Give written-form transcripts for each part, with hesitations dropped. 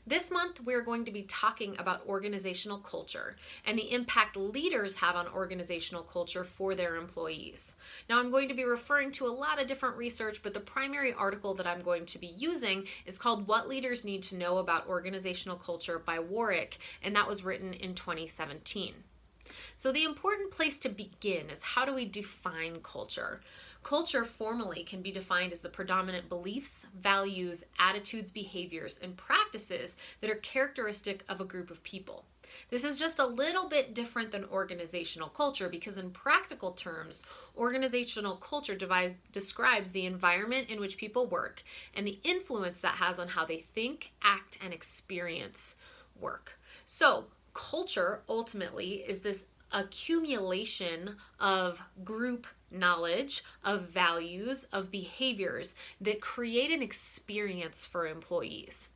This month, we're going to be talking about organizational culture and the impact leaders have on organizational culture for their employees. Now, I'm going to be referring to a lot of different research, but the primary article that I'm going to be using is called What Leaders Need to Know About Organizational Culture by Warwick, and that was written in 2017. So the important place to begin is, how do we define culture? Culture formally can be defined as the predominant beliefs, values, attitudes, behaviors, and practices that are characteristic of a group of people. This is just a little bit different than organizational culture because, in practical terms, organizational culture describes the environment in which people work and the influence that has on how they think, act, and experience work. So, culture ultimately is this accumulation of group knowledge, of values, of behaviors that create an experience for employees.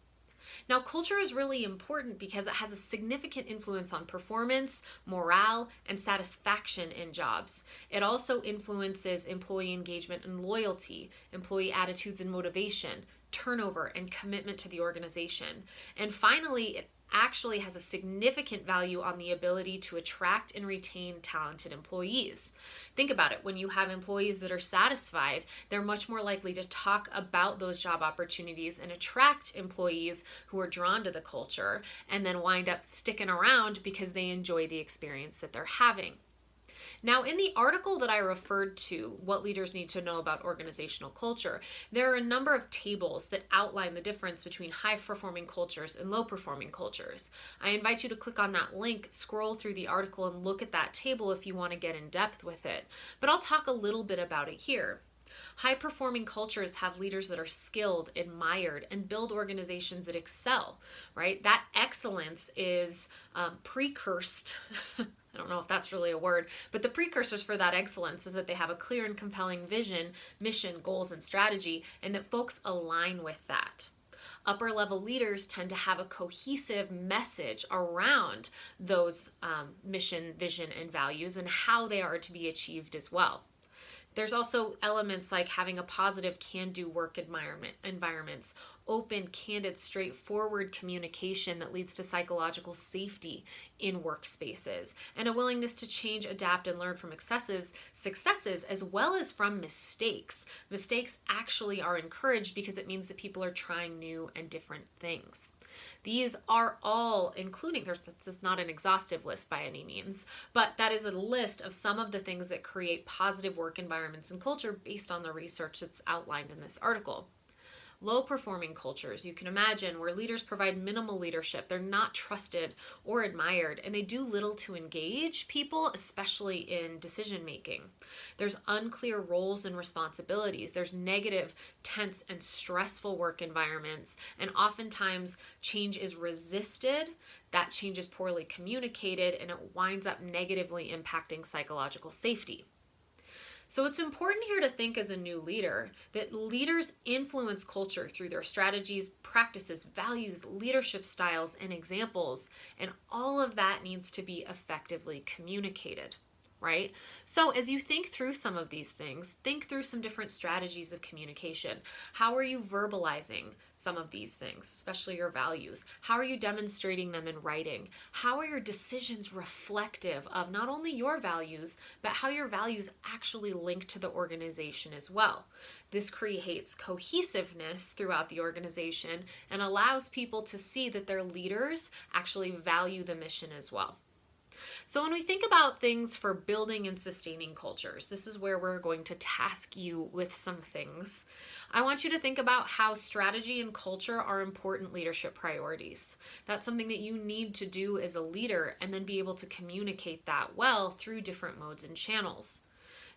Now, culture is really important because it has a significant influence on performance, morale, and satisfaction in jobs. It also influences employee engagement and loyalty, employee attitudes and motivation, turnover, and commitment to the organization. And finally, it actually has a significant value on the ability to attract and retain talented employees. Think about it. When you have employees that are satisfied, they're much more likely to talk about those job opportunities and attract employees who are drawn to the culture and then wind up sticking around because they enjoy the experience that they're having. Now, in the article that I referred to, What Leaders Need to Know About Organizational Culture, there are a number of tables that outline the difference between high-performing cultures and low-performing cultures. I invite you to click on that link, scroll through the article, and look at that table if you want to get in depth with it. But I'll talk a little bit about it here. High-performing cultures have leaders that are skilled, admired, and build organizations that excel, right? That excellence is precursed. I don't know if that's really a word, but the precursors for that excellence is that they have a clear and compelling vision, mission, goals, and strategy, and that folks align with that. Upper level leaders tend to have a cohesive message around those mission, vision, and values and how they are to be achieved as well. There's also elements like having a positive can-do work environments, open, candid, straightforward communication that leads to psychological safety in workspaces, and a willingness to change, adapt, and learn from successes as well as from mistakes. Mistakes actually are encouraged because it means that people are trying new and different things. These are all including, this is not an exhaustive list by any means, but that is a list of some of the things that create positive work environments and culture based on the research that's outlined in this article. Low-performing cultures, you can imagine, where leaders provide minimal leadership. They're not trusted or admired, and they do little to engage people, especially in decision-making. There's unclear roles and responsibilities. There's negative, tense, and stressful work environments, and oftentimes change is resisted. That change is poorly communicated, and it winds up negatively impacting psychological safety. So it's important here to think as a new leader that leaders influence culture through their strategies, practices, values, leadership styles, and examples, and all of that needs to be effectively communicated, right? So as you think through some of these things, think through some different strategies of communication. How are you verbalizing some of these things, especially your values? How are you demonstrating them in writing? How are your decisions reflective of not only your values, but how your values actually link to the organization as well? This creates cohesiveness throughout the organization and allows people to see that their leaders actually value the mission as well. So when we think about things for building and sustaining cultures, this is where we're going to task you with some things. I want you to think about how strategy and culture are important leadership priorities. That's something that you need to do as a leader and then be able to communicate that well through different modes and channels.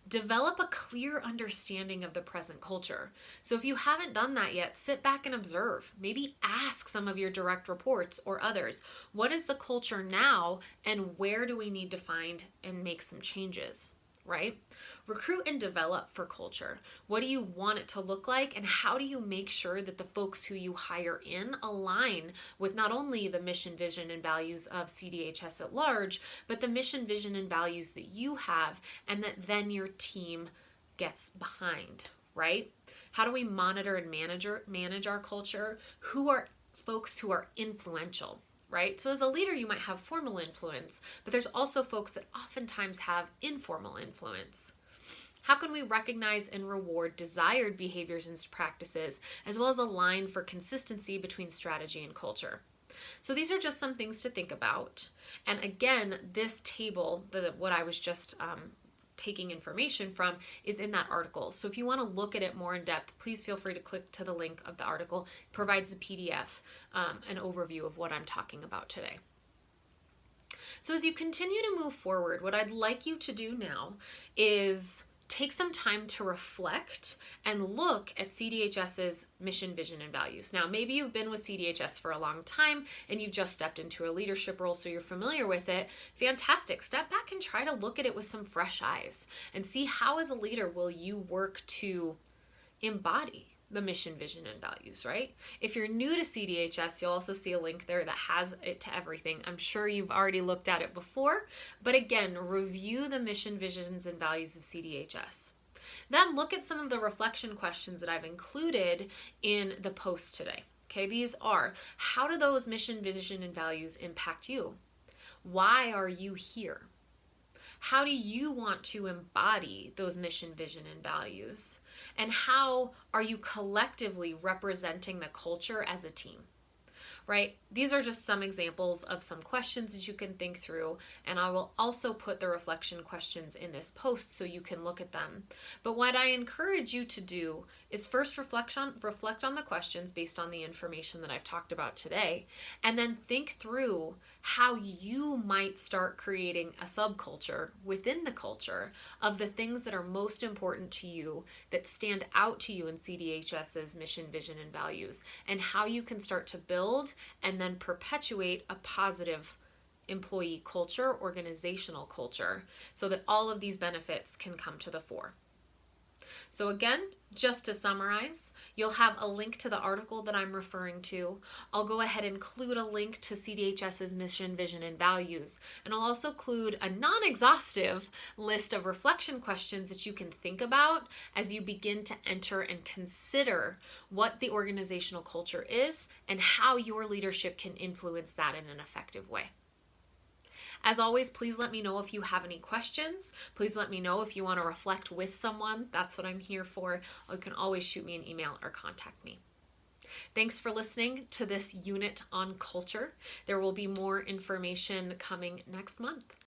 Develop a clear understanding of the present culture. So if you haven't done that yet, sit back and observe. Maybe ask some of your direct reports or others, what is the culture now and where do we need to find and make some changes, right? Recruit and develop for culture. What do you want it to look like, and how do you make sure that the folks who you hire in align with not only the mission, vision, and values of CDHS at large, but the mission, vision, and values that you have and that then your team gets behind, right? How do we monitor and manage our culture? Who are folks who are influential, right? So as a leader, you might have formal influence, but there's also folks that oftentimes have informal influence. How can we recognize and reward desired behaviors and practices, as well as align for consistency between strategy and culture? So these are just some things to think about. And again, this table, what I was just taking information from, is in that article. So if you want to look at it more in depth, please feel free to click to the link of the article. It provides a PDF, an overview of what I'm talking about today. So as you continue to move forward, what I'd like you to do now is take some time to reflect and look at CDHS's mission, vision, and values. Now, maybe you've been with CDHS for a long time and you've just stepped into a leadership role, so you're familiar with it. Fantastic. Step back and try to look at it with some fresh eyes and see how, as a leader, will you work to embody the mission, vision, and values, right? If you're new to CDHS, you'll also see a link there that has it to everything. I'm sure you've already looked at it before, but again, review the mission, visions, and values of CDHS. Then look at some of the reflection questions that I've included in the post today. Okay, these are: how do those mission, vision, and values impact you? Why are you here? How do you want to embody those mission, vision, and values? And how are you collectively representing the culture as a team? Right? These are just some examples of some questions that you can think through, and I will also put the reflection questions in this post so you can look at them. But what I encourage you to do is first reflect on the questions based on the information that I've talked about today, and then think through how you might start creating a subculture within the culture of the things that are most important to you, that stand out to you in CDHS's mission, vision, and values, and how you can start to build and then perpetuate a positive employee culture, organizational culture, so that all of these benefits can come to the fore. So again, just to summarize, you'll have a link to the article that I'm referring to. I'll go ahead and include a link to CDHS's mission, vision, and values. And I'll also include a non-exhaustive list of reflection questions that you can think about as you begin to enter and consider what the organizational culture is and how your leadership can influence that in an effective way. As always, please let me know if you have any questions. Please let me know if you want to reflect with someone. That's what I'm here for. Or you can always shoot me an email or contact me. Thanks for listening to this unit on culture. There will be more information coming next month.